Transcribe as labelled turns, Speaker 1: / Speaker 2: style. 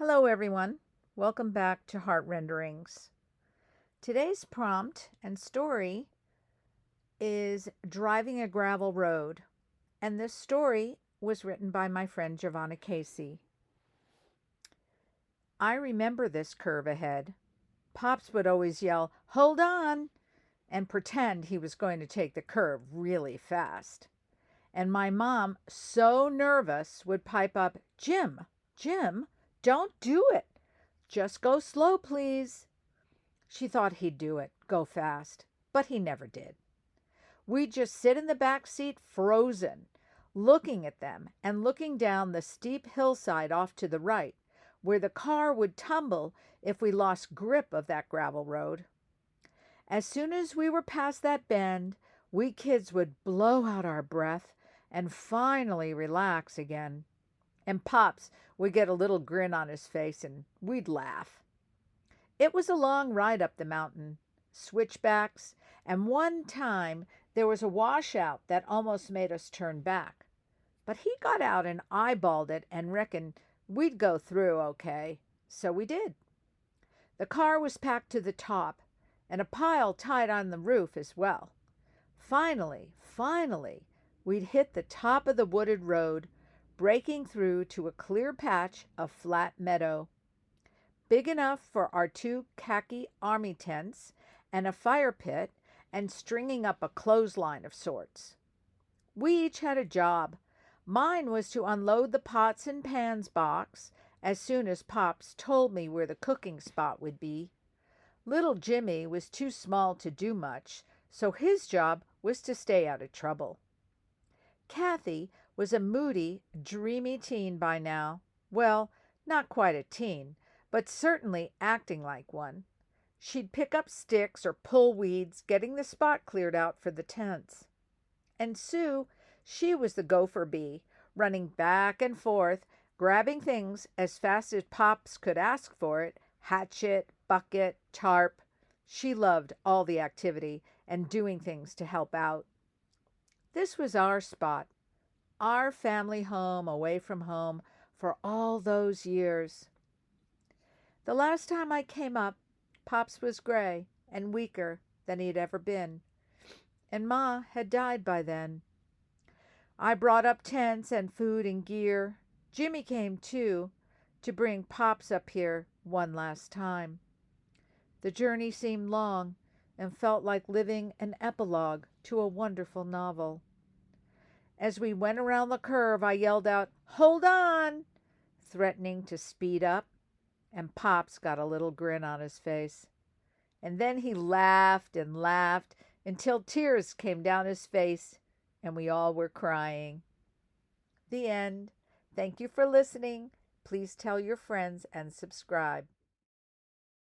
Speaker 1: Hello, everyone. Welcome back to Heart Renderings. Today's prompt and story is Driving a Gravel Road, and this story was written by my friend Jovanna. I remember this curve ahead. Pops would always yell, "Hold on!" and pretend he was going to take the curve really fast. And my mom, so nervous, would pipe up, Jim, don't do it. Just go slow, please." She thought he'd do it, go fast, but he never did. We'd just sit in the back seat frozen, looking at them and looking down the steep hillside off to the right, where the car would tumble if we lost grip of that gravel road. As soon as we were past that bend, we kids would blow out our breath and finally relax again. And Pops would get a little grin on his face and we'd laugh. It was a long ride up the mountain, switchbacks, and one time there was a washout that almost made us turn back. But he got out and eyeballed it and reckoned we'd go through okay. So we did. The car was packed to the top, and a pile tied on the roof as well. Finally, we'd hit the top of the wooded road, breaking through to a clear patch of flat meadow, big enough for our two khaki army tents and a fire pit and stringing up a clothesline of sorts. We each had a job. Mine was to unload the pots and pans box as soon as Pops told me where the cooking spot would be. Little Jimmy was too small to do much, so his job was to stay out of trouble. Kathy was a moody, dreamy teen by now. Well, not quite a teen, but certainly acting like one. She'd pick up sticks or pull weeds, getting the spot cleared out for the tents. And Sue, she was the gopher bee, running back and forth, grabbing things as fast as Pops could ask for it, hatchet, bucket, tarp. She loved all the activity and doing things to help out. This was our spot, our family home away from home for all those years. The last time I came up, Pops was gray and weaker than he'd ever been, and Ma had died by then. I brought up tents and food and gear. Jimmy came too, to bring Pops up here one last time. The journey seemed long and felt like living an epilogue to a wonderful novel. As we went around the curve, I yelled out, "Hold on!" threatening to speed up, and Pops got a little grin on his face. And then he laughed and laughed until tears came down his face, and we all were crying. The end. Thank you for listening. Please tell your friends and subscribe.